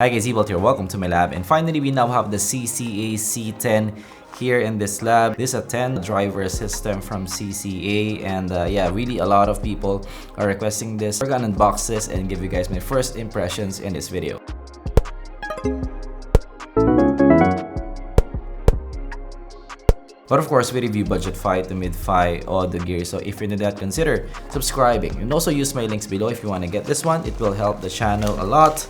Hi guys, zpolt here. Welcome to my lab. And finally, we now have the CCA C10 here in this lab. This is a 10 driver system from CCA, and yeah, really a lot of people are requesting this. We're gonna unbox this and give you guys my first impressions in this video. But of course, we review budgetfi to midfi all the gear, so if you're new to that, consider subscribing. You can also use my links below if you want to get this one. It will help the channel a lot.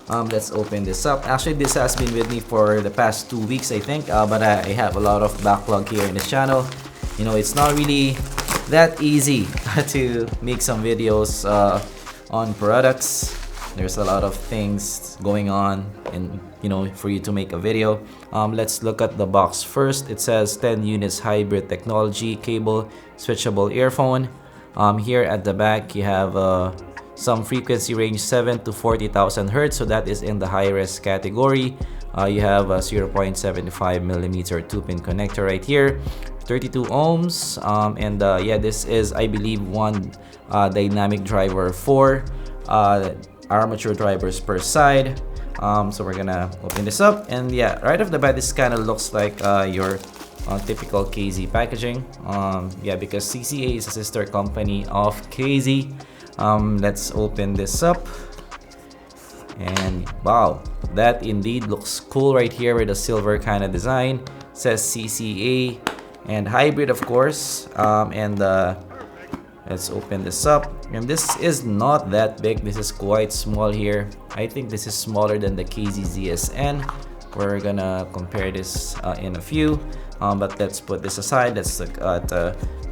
Let's open this up. Actually, this has been with me for the past 2 weeks, I think, but I have a lot of backlog here in this channel. You know, it's not really that easy to make some videos on products. There's a lot of things going on, and you know, for you to make a video. Let's look at the box first. It says 10 units hybrid technology, cable switchable earphone. Here at the back, you have some frequency range 7 to 40,000 Hertz, so that is in the high-res category. You have a 0.75 millimeter 2-pin connector right here, 32 ohms, and yeah, this is, I believe, one dynamic driver, 4 armature drivers per side. So we're gonna open this up, and yeah, right off the bat, this kind of looks like your typical KZ packaging. Yeah, because CCA is a sister company of KZ. Let's open this up, and wow, that indeed looks cool right here with a silver kind of design. It says CCA and hybrid, of course. And let's open this up, and this is not that big. This is quite small here. I think this is smaller than the KZ ZSN. We're gonna compare this in a few, but let's put this aside. Let's look at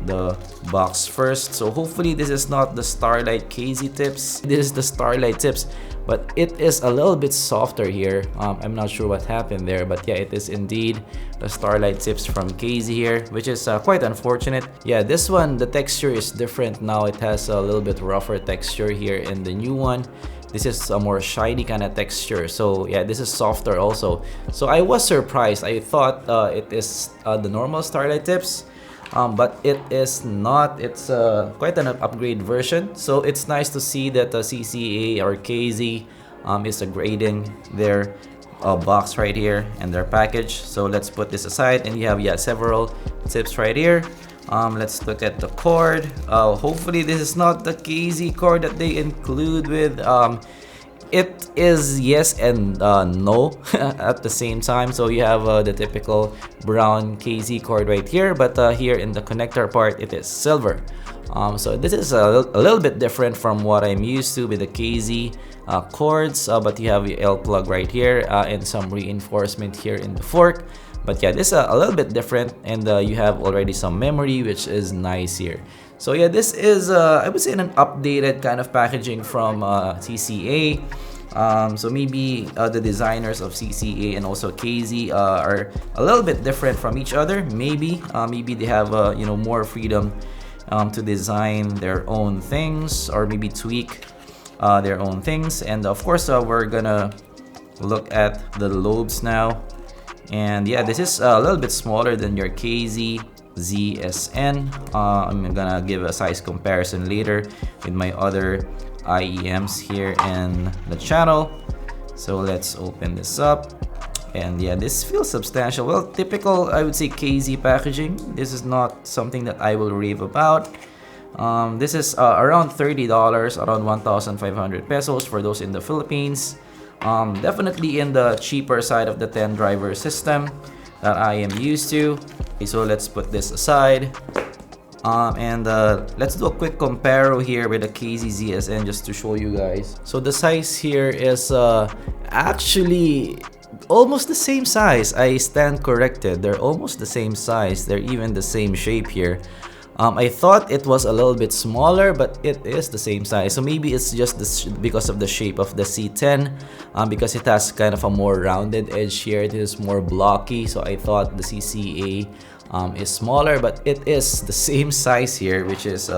the box first. So hopefully this is not the Starlight KZ tips. This is the Starlight tips, but it is a little bit softer here. I'm not sure what happened there, but yeah, it is indeed the Starlight tips from KZ here, which is quite unfortunate. Yeah, this one, the texture is different now. It has a little bit rougher texture here in the new one. This is a more shiny kind of texture. So yeah, this is softer also. So I was surprised. I thought it is the normal Starlight tips, but it is not. It's quite an upgrade version. So it's nice to see that the CCA or KZ is upgrading their box right here and their package. So let's put this aside, and you have, yeah, several tips right here. Let's look at the cord. Hopefully this is not the KZ cord that they include with. It is yes and no at the same time. So you have the typical brown KZ cord right here, but here in the connector part, it is silver. So this is a little bit different from what I'm used to with the KZ cords, but you have your L plug right here and some reinforcement here in the fork. But yeah, this is a little bit different, and you have already some memory, which is nice here. So yeah, this is I would say an updated kind of packaging from CCA. So maybe the designers of CCA and also KZ are a little bit different from each other. Maybe they have you know, more freedom to design their own things, or maybe tweak their own things. And of course, we're gonna look at the lobes now. And yeah, this is a little bit smaller than your KZ ZSN. I'm gonna give a size comparison later with my other IEMS here in the channel. So let's open this up, and yeah, this feels substantial. Well, typical, I would say, KZ packaging. This is not something that I will rave about. This is around $30, around 1,500 pesos for those in the Philippines. Definitely in the cheaper side of the 10 driver system that I am used to. Okay, so let's put this aside, and let's do a quick comparo here with the KZ ZSN just to show you guys. So the size here is actually almost the same size. I stand corrected. They're almost the same size. They're even the same shape here. I thought it was a little bit smaller, but it is the same size. So maybe it's just because of the shape of the C10, because it has kind of a more rounded edge here. It is more blocky. So I thought the CCA is smaller, but it is the same size here, which is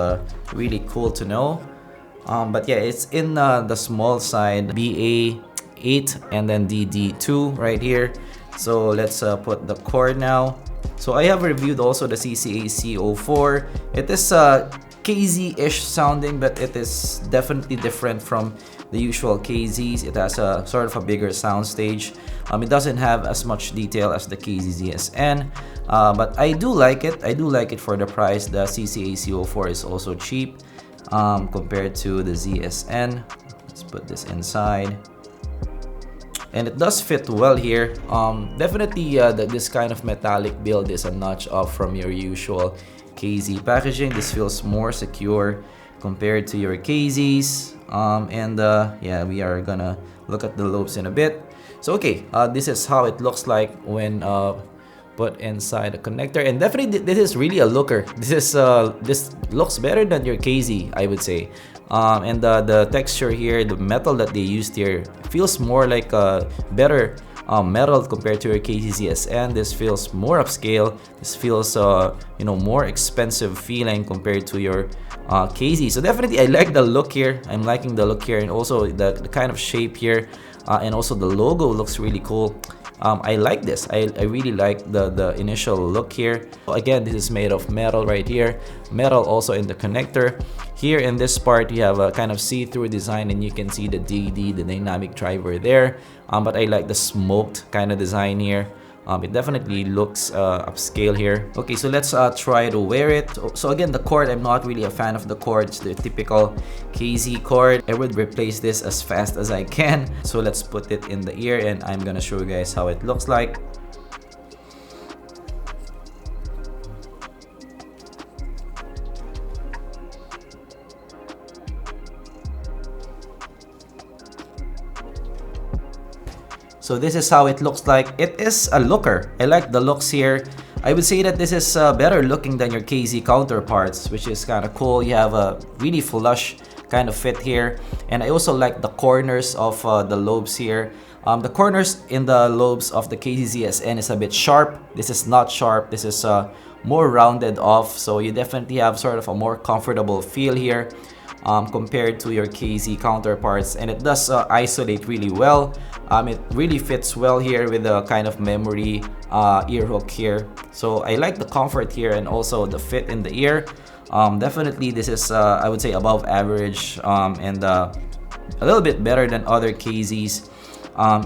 really cool to know. But yeah, it's in the small side, BA8 and then DD2 right here. So let's put the cord now. So I have reviewed also the CCA C04. It is KZ-ish sounding, but it is definitely different from the usual KZs. It has a sort of a bigger sound stage. It doesn't have as much detail as the KZ-ZSN, but I do like it. I do like it for the price. The CCA C04 is also cheap compared to the ZSN. Let's put this inside. And it does fit well here. Definitely this kind of metallic build is a notch up from your usual KZ packaging. This feels more secure compared to your KZs. Yeah, we are gonna look at the lobes in a bit. So okay, this is how it looks like when put inside the connector, and definitely this is really a looker. This looks better than your KZ, I would say. And the texture here, the metal that they used here, feels more like a better metal compared to your KZ-ZSN. This feels more upscale. This feels more expensive feeling compared to your KZ. So definitely I like the look here. I'm liking the look here, and also the kind of shape here, and also the logo looks really cool. I like this. I really like the initial look here. Again, this is made of metal right here. Metal also in the connector. Here in this part, you have a kind of see-through design, and you can see the DD, the dynamic driver there. But I like the smoked kind of design here. It definitely looks upscale here. Okay, so let's try to wear it. So again, the cord, I'm not really a fan of the cord. It's the typical KZ cord. I would replace this as fast as I can. So let's put it in the ear, and I'm gonna show you guys how it looks like. So this is how it looks like. It is a looker. I like the looks here. I would say that this is better looking than your KZ counterparts, which is kind of cool. You have a really flush kind of fit here. And I also like the corners of the lobes here. The corners in the lobes of the KZ-ZSN is a bit sharp. This is not sharp. This is more rounded off. So you definitely have sort of a more comfortable feel here compared to your KZ counterparts. And it does isolate really well. It really fits well here with the kind of memory ear hook here. So I like the comfort here and also the fit in the ear. Definitely this is I would say above average and a little bit better than other KZs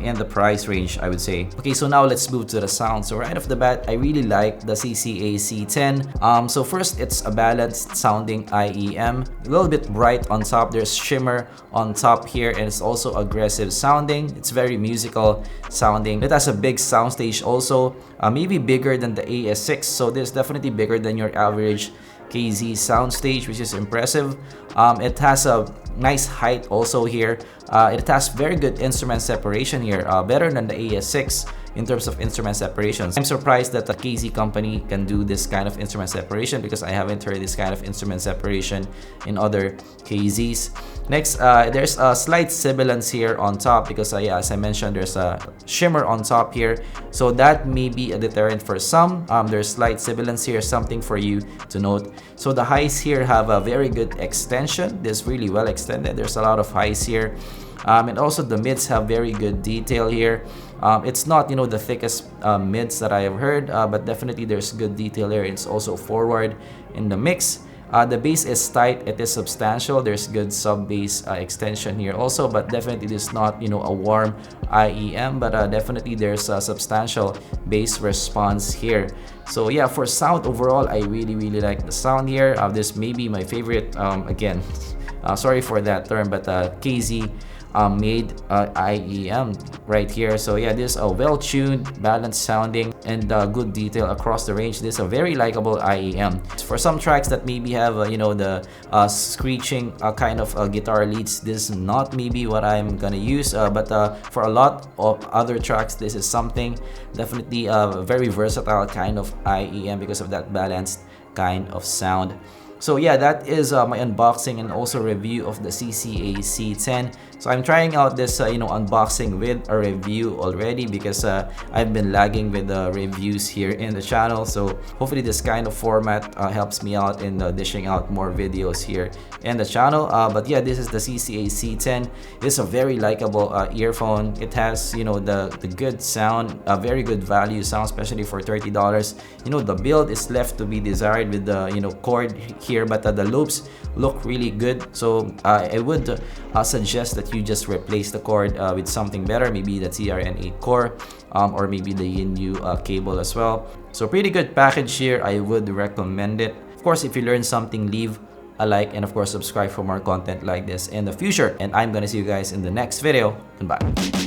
in the price range, I would say. Okay, so now let's move to the sound. So right off the bat, I really like the CCA C10. So first, it's a balanced sounding IEM, a little bit bright on top. There's shimmer on top here, and it's also aggressive sounding. It's very musical sounding. It has a big soundstage also, maybe bigger than the AS6. So this is definitely bigger than your average KZ soundstage, which is impressive. It has a nice height also here. It has very good instrument separation here, better than the AS6 in terms of instrument separation. I'm surprised that the KZ company can do this kind of instrument separation because I haven't heard this kind of instrument separation in other KZs. Next, there's a slight sibilance here on top because yeah, as I mentioned, there's a shimmer on top here. So that may be a deterrent for some. There's slight sibilance here, something for you to note. So the highs here have a very good extension. This is really well extended. There's a lot of highs here. And also the mids have very good detail here. It's not, you know, the thickest mids that I have heard, but definitely there's good detail here. It's also forward in the mix. The bass is tight, it is substantial. There's good sub bass extension here also, but definitely it is not, you know, a warm IEM, but definitely there's a substantial bass response here. So yeah, for sound overall, I really like the sound here. This may be my favorite, again, sorry for that term, but KZ made IEM right here. So yeah, this is a well-tuned, balanced sounding, and good detail across the range. This is a very likable IEM. For some tracks that maybe have you know, the screeching kind of guitar leads, this is not maybe what I'm gonna use, but for a lot of other tracks, this is something definitely a very versatile kind of IEM because of that balanced kind of sound. So yeah, that is my unboxing and also review of the CCA C10. So I'm trying out this you know, unboxing with a review already because I've been lagging with the reviews here in the channel. So hopefully this kind of format helps me out in dishing out more videos here in the channel. But yeah, this is the CCA C10. It's a very likable earphone. It has, you know, the good sound, very good value sound, especially for $30. You know, the build is left to be desired with the, you know, cord here, but the loops look really good. So I would suggest that you just replace the cord with something better, maybe the TRN8 core, or maybe the Yin-Yu cable as well. So pretty good package here. I would recommend it. Of course, if you learned something, leave a like, and of course subscribe for more content like this in the future. And I'm gonna see you guys in the next video. Goodbye.